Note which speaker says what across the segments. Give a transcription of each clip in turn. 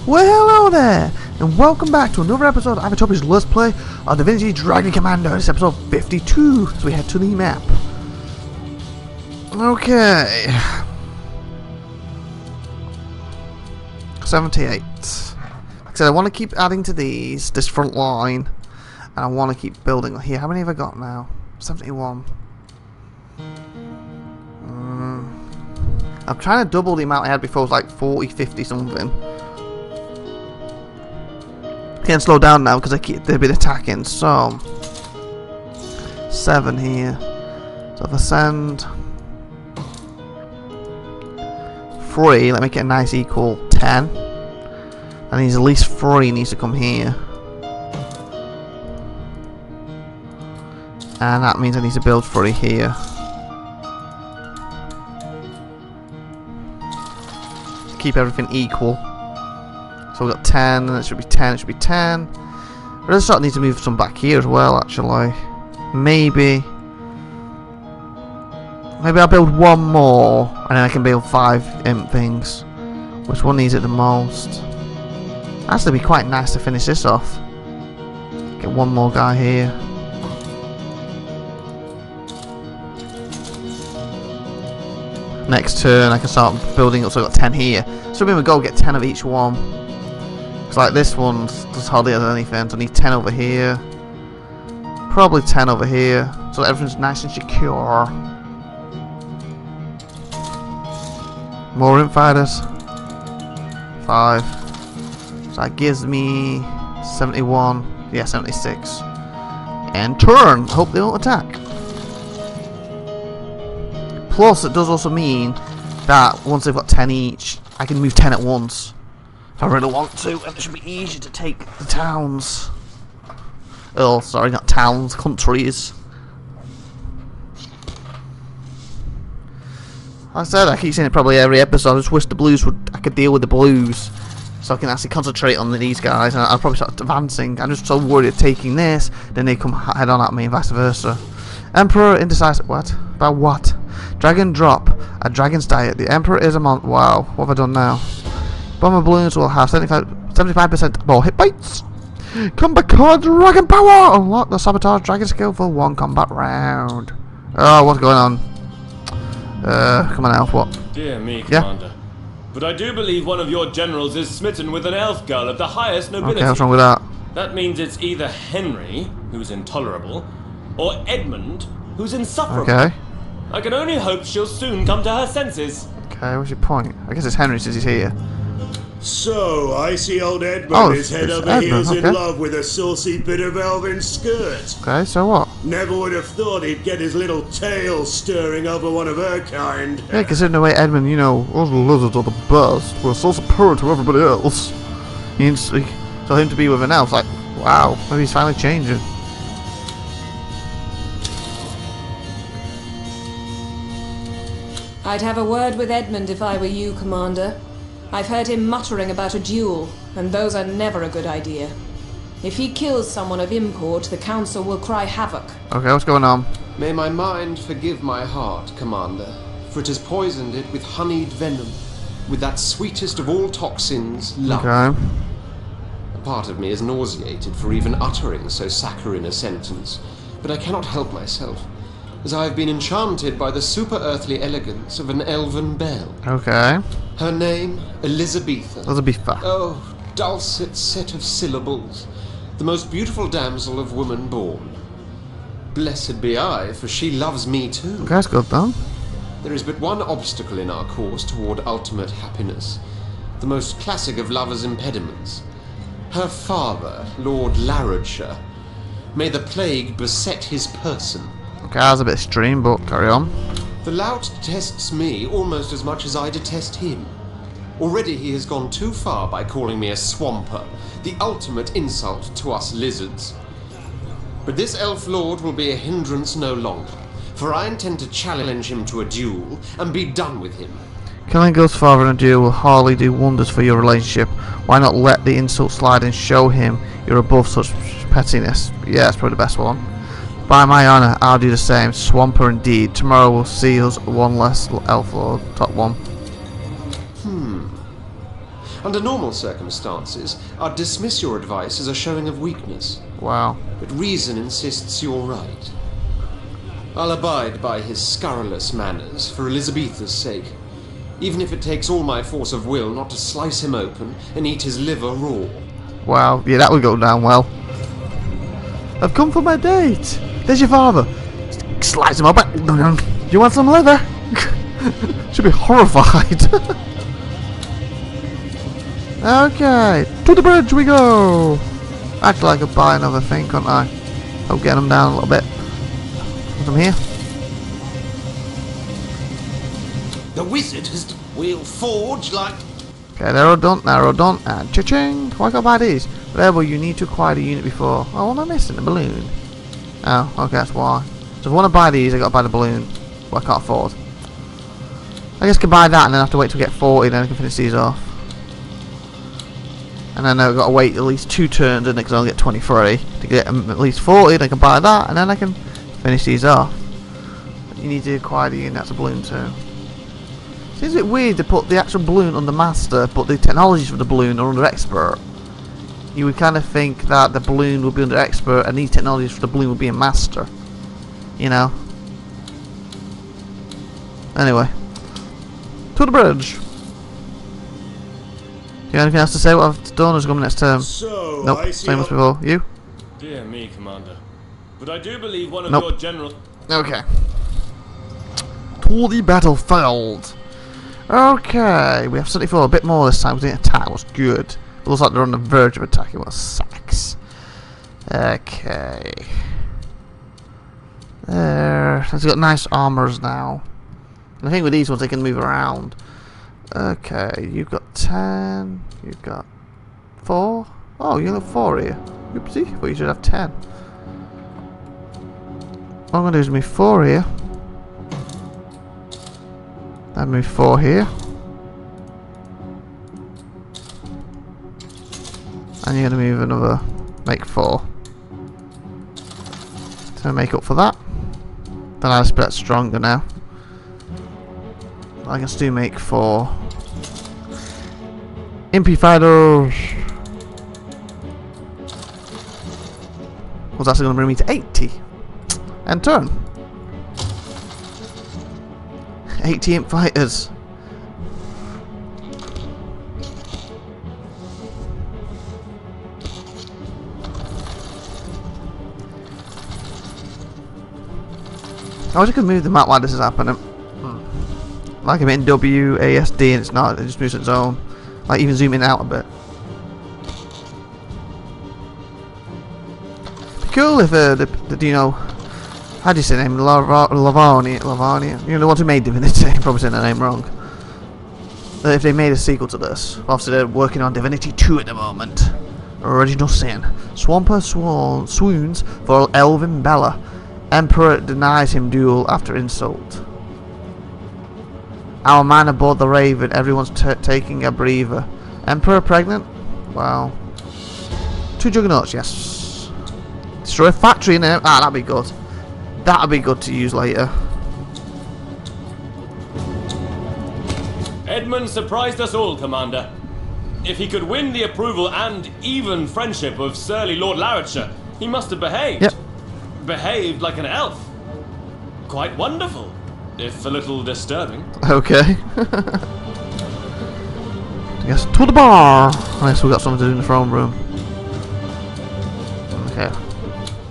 Speaker 1: Well, hello there, and welcome back to another episode of IVATOPIA'S Let's Play of Divinity Dragon Commander. This is episode 52, so we head to the map. Okay. 78. Like I said, I want to keep adding to this front line, and I want to keep building here. How many have I got now? 71. I'm trying to double the amount I had before. It was like 40, 50 something. Can't slow down now because they've been attacking. So 7 here. So if I send 3, let me get a nice equal 10. That means at least 3 needs to come here. And that means I need to build 3 here. Keep everything equal. So we've got 10, and it should be 10, it should be 10. But I start need to move some back here as well, actually. Maybe I'll build 1 more, and then I can build 5 imp things. Which one needs it the most? Actually, it'd be quite nice to finish this off. Get 1 more guy here. Next turn I can start building up, so I've got 10 here. So maybe we'll go get 10 of each one. It's like this one just hardly has anything, so I need 10 over here. Probably 10 over here, so everything's nice and secure. More imp fighters. 5. So that gives me 71. Yeah, 76. And turn. Hope they don't attack. Plus, it does also mean that once they've got 10 each, I can move 10 at once if I really want to, and it should be easier to take the towns. Oh, sorry, not towns, countries. Like I said, I keep saying it probably every episode. I just wish I could deal with the blues, so I can actually concentrate on these guys, and I'll probably start advancing. I'm just so worried of taking this, then they come head on at me, and vice versa. Emperor indecisive. What? About what? Dragon drop. A dragon's diet. The Emperor is a wow. What have I done now? Bomber balloons will have 75% more hit points. Combat card dragon power. Unlock the sabotage dragon skill for 1 combat round. Oh, what's going on? Come on, elf. What?
Speaker 2: Dear me, Commander. But I do believe one of your generals is smitten with an elf girl of the highest nobility.
Speaker 1: Okay, what's wrong with that?
Speaker 2: That means it's either Henry, who's intolerable, or Edmund, who's insufferable.
Speaker 1: Okay.
Speaker 2: I can only hope she'll soon come to her senses.
Speaker 1: Okay, what's your point? I guess it's Henry since he's here.
Speaker 3: So, I see old Edmund is head over heels in love with a saucy bit of elven skirt.
Speaker 1: Okay, so what?
Speaker 3: Never would have thought he'd get his little tail stirring over one of her kind.
Speaker 1: Yeah, considering the way Edmund, you know, all the lizards are the best, we're so superior to everybody else. So him to be with an elf, like, wow, maybe he's finally changing.
Speaker 4: I'd have a word with Edmund if I were you, Commander. I've heard him muttering about a duel, and those are never a good idea. If he kills someone of import, the Council will cry havoc. Okay, what's going on?
Speaker 5: May my mind forgive my heart, Commander, for it has poisoned it with honeyed venom, with that sweetest of all toxins, love.
Speaker 1: Okay.
Speaker 5: A part of me is nauseated for even uttering so saccharine a sentence, but I cannot help myself, as I have been enchanted by the super-earthly elegance of an elven belle.
Speaker 1: Okay.
Speaker 5: Her name, Elizabetha.
Speaker 1: Elizabetha.
Speaker 5: Oh, dulcet set of syllables, the most beautiful damsel of woman born. Blessed be I, for she loves me too.
Speaker 1: Okay, that's good then.
Speaker 5: There is but one obstacle in our course toward ultimate happiness, the most classic of lovers' impediments. Her father, Lord Larodshire. May the plague beset his person.
Speaker 1: Okay, that was a bit extreme, but carry on.
Speaker 5: The lout detests me almost as much as I detest him. Already he has gone too far by calling me a swamper, the ultimate insult to us lizards. But this elf lord will be a hindrance no longer, for I intend to challenge him to a duel and be done with him.
Speaker 1: Killing Ghost's father in a duel will hardly do wonders for your relationship. Why not let the insult slide and show him you're above such pettiness? Yeah, that's probably the best one. By my honour, I'll do the same. Swamper indeed. Tomorrow we'll see us one less elf lord. Top one.
Speaker 5: Under normal circumstances, I'd dismiss your advice as a showing of weakness.
Speaker 1: Wow.
Speaker 5: But reason insists you're right. I'll abide by his scurrilous manners for Elizabetha's sake, even if it takes all my force of will not to slice him open and eat his liver raw. Wow,
Speaker 1: yeah, that would go down well. I've come for my date. There's your father. Slice him up. Do you want some liver? Should be horrified. Okay, to the bridge we go. Actually, I could buy another thing, couldn't I? I'll get them down a little bit. Put them here.
Speaker 5: The wizard will forge like...
Speaker 1: Okay, they're all done, and cha-ching! Why can't I buy these? Whatever, you need to acquire the unit before. Oh, what am I missing? The balloon. Oh, okay, that's why. So if I want to buy these, I got to buy the balloon. But I can't afford. I guess I can buy that and then I have to wait till I get 40, then I can finish these off. And then I've got to wait at least 2 turns, and because I only get 23 to get them at least 40. Then I can buy that, and then I can finish these off. You need to acquire the unit. That's a balloon too. Seems a bit weird to put the actual balloon under master, but the technologies for the balloon are under expert. You would kind of think that the balloon would be under expert, and these technologies for the balloon would be in master. You know. Anyway, to the bridge. Do you have anything else to say? What I've done is coming next term.
Speaker 3: So,
Speaker 1: nope, same as before. You?
Speaker 2: Dear me, Commander. But I do believe one of
Speaker 1: nope.
Speaker 2: your generals...
Speaker 1: Okay. To the battlefield. Okay, we have 74. A bit more this time. We didn't attack. It was good. It looks like they're on the verge of attacking. What sacks. Okay. There. It's got nice armors now. And I think with these ones they can move around. Okay, you've got 10. You've got 4. Oh, you have 4 here. Oopsie. Well, you should have 10. What I'm going to do is move 4 here. Then move 4 here. And you're going to move another, make 4. To make up for that. Then I'll split stronger now. I can still make 4. Impy fighters. Was actually going to bring me to 80. And turn. 80 imp fighters. I wish I could move the map while this is happening. Like I'm in WASD and it's not, it just moves on its own. Like even zooming out a bit. It'd be cool if the you know, how do you say the name? Lavania. You know, the ones who made Divinity. I'm probably saying the name wrong. If they made a sequel to this, obviously they're working on Divinity 2 at the moment. Original Sin. Swamper swoons for Elvin Bella. Emperor denies him duel after insult. Our man aboard the Raven. Everyone's taking a breather. Emperor pregnant? Wow. 2 juggernauts, yes. Destroy a factory in there. Ah, that'd be good. That'd be good to use later.
Speaker 2: Edmund surprised us all, Commander. If he could win the approval and even friendship of surly Lord Larricher, he must have behaved.
Speaker 1: Yep. Behaved
Speaker 2: like an elf. Quite wonderful, if a little disturbing.
Speaker 1: Okay. Yes, to the bar. Unless we've got something to do in the throne room. Okay.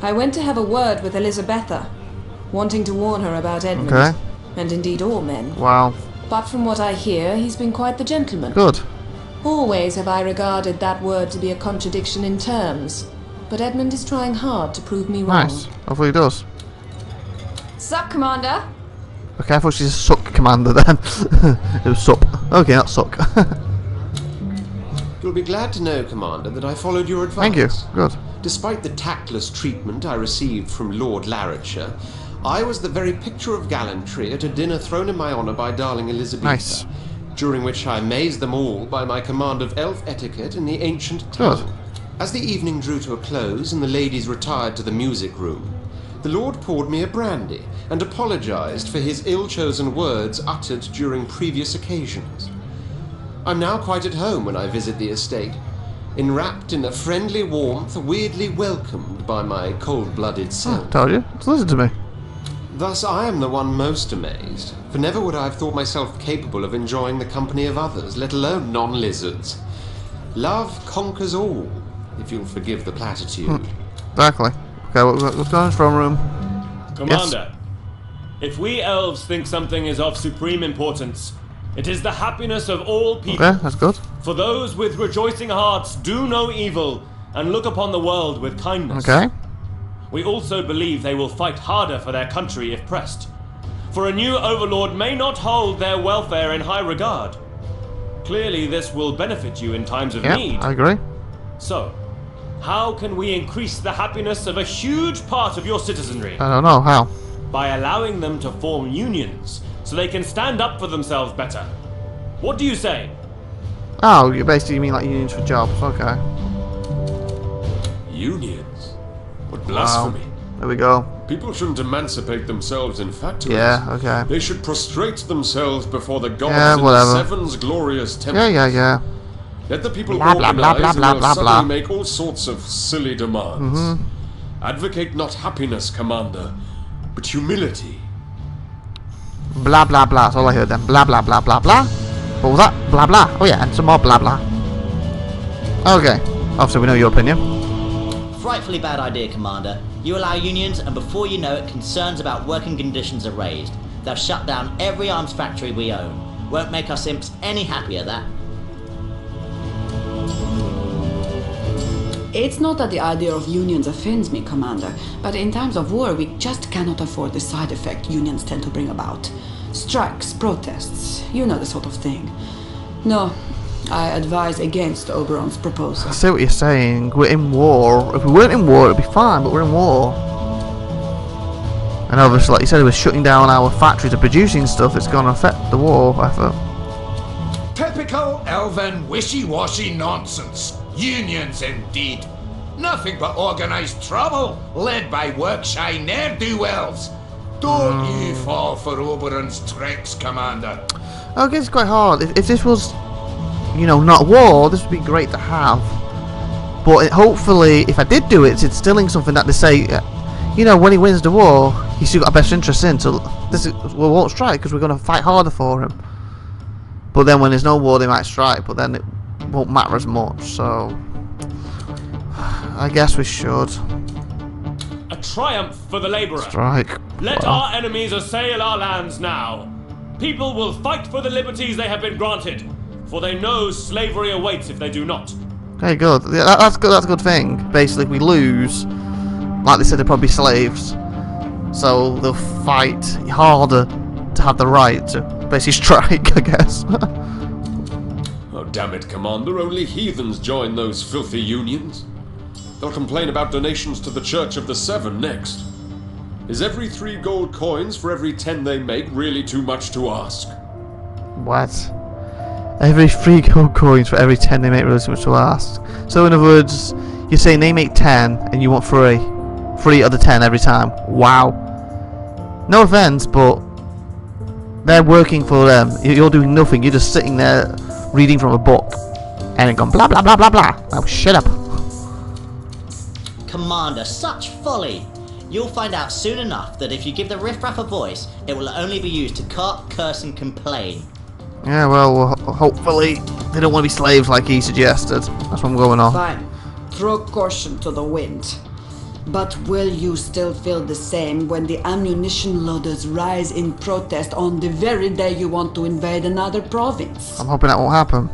Speaker 4: I went to have a word with Elizabetha, wanting to warn her about Edmund.
Speaker 1: Okay.
Speaker 4: And indeed all men.
Speaker 1: Wow.
Speaker 4: But from what I hear, he's been quite the gentleman.
Speaker 1: Good.
Speaker 4: Always have I regarded that word to be a contradiction in terms. But Edmund is trying hard to prove me wrong.
Speaker 1: Nice. Hopefully he does.
Speaker 4: Sup, Commander?
Speaker 1: Okay, I thought she's a suck commander then. It was sup. Okay, not suck.
Speaker 5: You'll be glad to know, Commander, that I followed your advice.
Speaker 1: Thank you. Good.
Speaker 5: Despite the tactless treatment I received from Lord Larricher, I was the very picture of gallantry at a dinner thrown in my honour by darling Elizabetha.
Speaker 1: Nice.
Speaker 5: During which I amazed them all by my command of elf etiquette in the ancient tongue.
Speaker 1: Good.
Speaker 5: As the evening drew to a close and the ladies retired to the music room, the Lord poured me a brandy and apologised for his ill-chosen words uttered during previous occasions. I'm now quite at home when I visit the estate, enwrapped in a friendly warmth, weirdly welcomed by my cold-blooded self.
Speaker 1: Told you. Just listen to me.
Speaker 5: Thus, I am the one most amazed, for never would I have thought myself capable of enjoying the company of others, let alone non-lizards. Love conquers all, if you'll forgive the platitude.
Speaker 1: Exactly. Okay, what's going on in the throne room?
Speaker 2: Commander, if we elves think something is of supreme importance, it is the happiness of all people.
Speaker 1: Okay, that's good.
Speaker 2: For those with rejoicing hearts do no evil and look upon the world with kindness.
Speaker 1: Okay.
Speaker 2: We also believe they will fight harder for their country if pressed. For a new overlord may not hold their welfare in high regard. Clearly this will benefit you in times of need.
Speaker 1: I agree.
Speaker 2: So, how can we increase the happiness of a huge part of your citizenry?
Speaker 1: I don't know, how?
Speaker 2: By allowing them to form unions, so they can stand up for themselves better. What do you say?
Speaker 1: Oh, you basically mean like unions for jobs, okay.
Speaker 6: Unions? What blasphemy.
Speaker 1: Wow. There we go.
Speaker 6: People shouldn't emancipate themselves in factories.
Speaker 1: Yeah, okay.
Speaker 6: They should prostrate themselves before the gods in
Speaker 1: whatever.
Speaker 6: the Seven's glorious temple.
Speaker 1: Yeah.
Speaker 6: Let the people
Speaker 1: Blah, blah,
Speaker 6: organize
Speaker 1: blah,
Speaker 6: and
Speaker 1: blah,
Speaker 6: they'll
Speaker 1: blah,
Speaker 6: suddenly
Speaker 1: blah.
Speaker 6: make all sorts of silly demands. Advocate not happiness, Commander, but humility.
Speaker 1: Blah, blah, blah. That's all I heard then. Blah, blah, blah, blah, blah. What was that? Blah, blah. Oh, yeah, and some more blah, blah. Okay. Obviously, we know your opinion.
Speaker 7: Frightfully bad idea, Commander. You allow unions, and before you know it, concerns about working conditions are raised. They'll shut down every arms factory we own. Won't make us imps any happier, that.
Speaker 8: It's not that the idea of unions offends me, Commander, but in times of war we just cannot afford the side effect unions tend to bring about. Strikes, protests, you know the sort of thing. No, I advise against Oberon's proposal.
Speaker 1: I see what you're saying. We're in war. If we weren't in war, it'd be fine, but we're in war. And obviously, like you said, we're shutting down our factories and producing stuff. It's going to affect the war effort.
Speaker 9: Typical elven wishy-washy nonsense. Unions indeed. Nothing but organised trouble, led by work-shy ne'er-do-wells. Don't you fall for Oberon's tricks, Commander.
Speaker 1: Okay, it's quite hard. If this was, you know, not war, this would be great to have. But hopefully, if I did do it, it's instilling something that they say, you know, when he wins the war, he's still got a best interest in. So we won't strike because we're going to fight harder for him. But then when there's no war, they might strike. But then it won't matter as much. So I guess we should.
Speaker 2: A triumph for the labourer.
Speaker 1: Strike.
Speaker 2: Let our enemies assail our lands now. People will fight for the liberties they have been granted, for they know slavery awaits if they do not.
Speaker 1: Okay, good. Yeah, that's good. That's a good thing. Basically, if we lose, like they said, they'll probably be slaves. So they'll fight harder to have the right to basically strike, I guess.
Speaker 6: Oh, damn it, Commander. Only heathens join those filthy unions. They'll complain about donations to the Church of the Seven next. Is every 3 gold coins for every 10 they make really too much to ask?
Speaker 1: What? Every 3 gold coins for every 10 they make really too much to ask. So in other words, you're saying they make 10 and you want 3. 3 of the 10 every time. Wow. No offense, but they're working for them. You're doing nothing. You're just sitting there reading from a book and it going blah blah blah blah blah. Now shut up.
Speaker 7: Commander, such folly! You'll find out soon enough that if you give the riffraff a voice, it will only be used to carp, curse and complain.
Speaker 1: Yeah, well, hopefully they don't want to be slaves like he suggested. That's what I'm going on.
Speaker 8: Fine. Throw caution to the wind. But will you still feel the same when the ammunition loaders rise in protest on the very day you want to invade another province?
Speaker 1: I'm hoping that won't happen.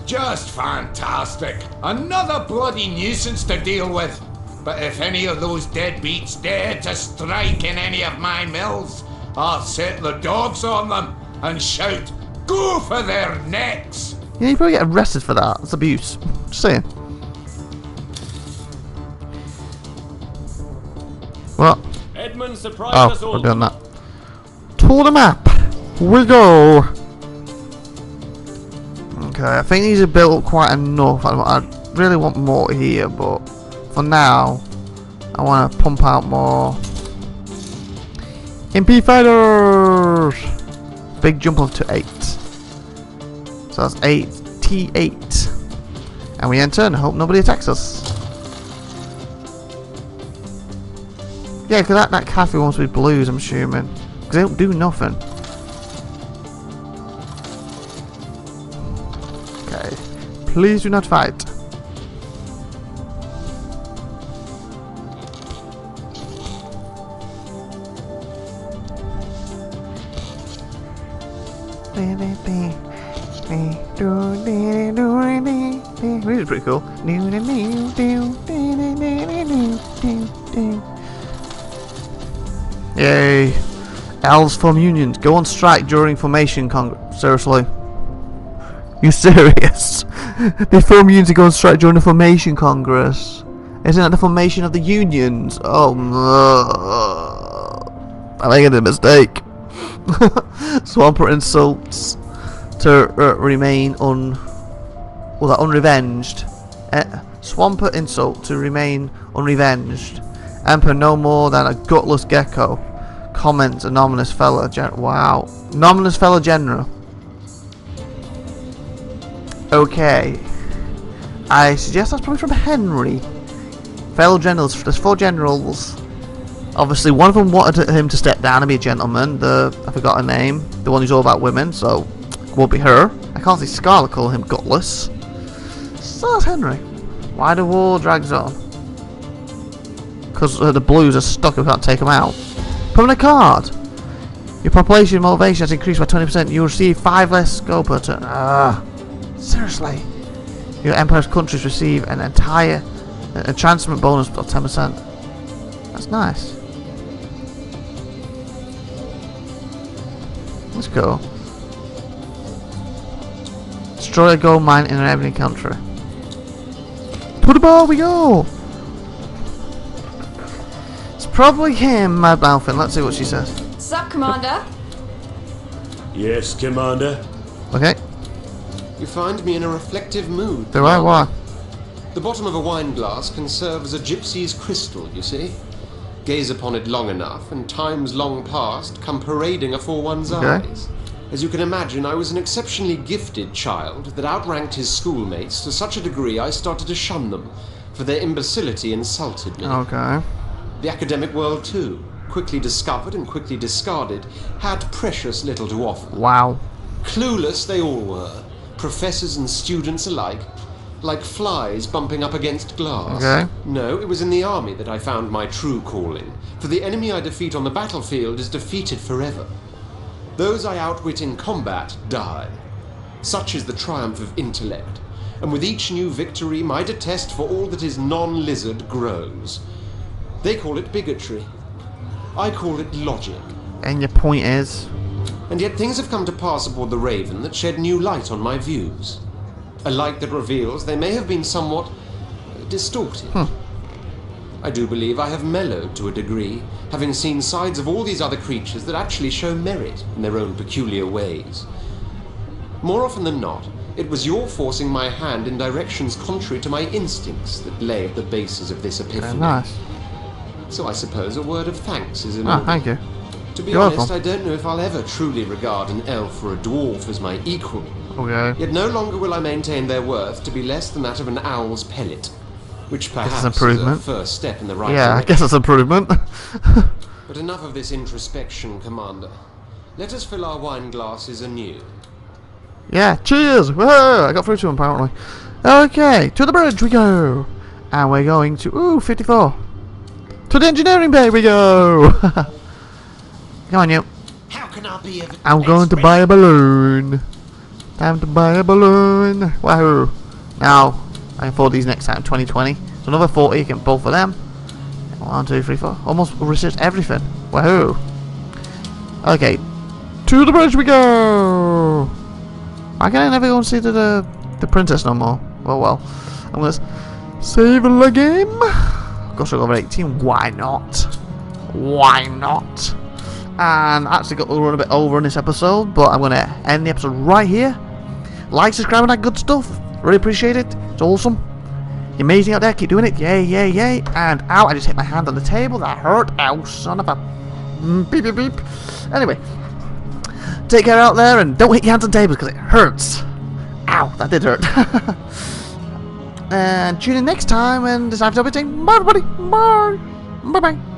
Speaker 9: Just fantastic. Another bloody nuisance to deal with. But if any of those deadbeats dare to strike in any of my mills, I'll set the dogs on them and shout, "Go for their necks!"
Speaker 1: Yeah, you probably get arrested for that. It's abuse. Just saying. What?
Speaker 2: Edmund surprised us all.
Speaker 1: We're doing that. To the map we go. Okay, I think these are built quite enough. I really want more here, but for now, I want to pump out more MP fighters. Big jump up to 8. So So that's 88. And we enter and hope nobody attacks us. Yeah, because that cafe wants to be blues, I'm assuming. Because they don't do nothing. Okay. Please do not fight. This is pretty cool. Yay! Elves form unions. Go on strike during formation congress. Seriously? You serious? They form unions to go on strike during the formation congress. Isn't that the formation of the unions? Oh no! I'm making a mistake. Swampert insults to remain unrevenged. Swampert insult to remain unrevenged. Emperor no more than a gutless gecko. Comments anonymous fellow wow. Anonymous fellow general. Okay. I suggest that's probably from Henry. Fellow generals. There's 4 generals. Obviously, one of them wanted him to step down and be a gentleman. I forgot her name. The one who's all about women, so it won't be her. I can't see Scarlet call him gutless. So that's Henry. Why the war drags on? Because the blues are stuck and we can't take them out. Put in a card. Your population motivation has increased by 20%. You receive 5 less gold per turn. Seriously. Your empire's countries receive an entire entrancement bonus of 10%. That's nice. Let's go. Destroy a gold mine in an enemy country. To the ball we go! It's probably him, Mad Malfin. Let's see what she says.
Speaker 4: Sup, Commander?
Speaker 3: Yes, Commander.
Speaker 1: Okay.
Speaker 5: You find me in a reflective mood.
Speaker 1: Do I? Why?
Speaker 5: The bottom of a wine glass can serve as a gypsy's crystal, you see. Gaze upon it long enough, and times long past come parading afore one's eyes. As you can imagine, I was an exceptionally gifted child that outranked his schoolmates to such a degree I started to shun them, for their imbecility insulted me.
Speaker 1: Okay.
Speaker 5: The academic world, too, quickly discovered and quickly discarded, had precious little to offer.
Speaker 1: Wow.
Speaker 5: Clueless they all were, professors and students alike, like flies bumping up against glass.
Speaker 1: Okay.
Speaker 5: No, it was in the army that I found my true calling, for the enemy I defeat on the battlefield is defeated forever. Those I outwit in combat die. Such is the triumph of intellect, and with each new victory my detest for all that is non-lizard grows. They call it bigotry. I call it logic.
Speaker 1: And your point is?
Speaker 5: And yet things have come to pass aboard the Raven that shed new light on my views. A light that reveals they may have been somewhat distorted. I do believe I have mellowed to a degree, having seen sides of all these other creatures that actually show merit in their own peculiar ways. More often than not, it was your forcing my hand in directions contrary to my instincts that lay at the basis of this epiphany.
Speaker 1: Very nice.
Speaker 5: So I suppose a word of thanks is in order.
Speaker 1: Thank you.
Speaker 5: To be honest, I don't know if I'll ever truly regard an elf or a dwarf as my equal.
Speaker 1: Okay.
Speaker 5: Yet no longer will I maintain their worth to be less than that of an owl's pellet, which perhaps is a first step in the right direction.
Speaker 1: I guess that's improvement.
Speaker 5: But enough of this introspection, Commander. Let us fill our wine glasses anew.
Speaker 1: Yeah, cheers! Whoa, I got through to him apparently. Okay, to the bridge we go! And we're going to, 54. To the engineering bay we go! Come on, you.
Speaker 9: How can I be of
Speaker 1: I'm going to buy a balloon. Time to buy a balloon. Wahoo! Now, I can afford these next time, 2020. So another 40, you can both of them. 1, 2, 3, 4. Almost research everything. Wahoo! Okay, to the bridge we go! Why can I never go and see the princess no more? Well. I'm gonna save the game. Gosh, I got over 18. Why not? Why not? And actually got to run a bit over in this episode, but I'm gonna end the episode right here. Like, subscribe, and that good stuff. Really appreciate it. It's awesome. You're amazing out there. Keep doing it. Yay, yay, yay. And ow, I just hit my hand on the table. That hurt. Ow, son of a beep, beep, beep. Anyway, take care out there, and don't hit your hands on tables because it hurts. Ow, that did hurt. And tune in next time, and this is IVATOPIA saying bye, everybody. Bye. Bye-bye.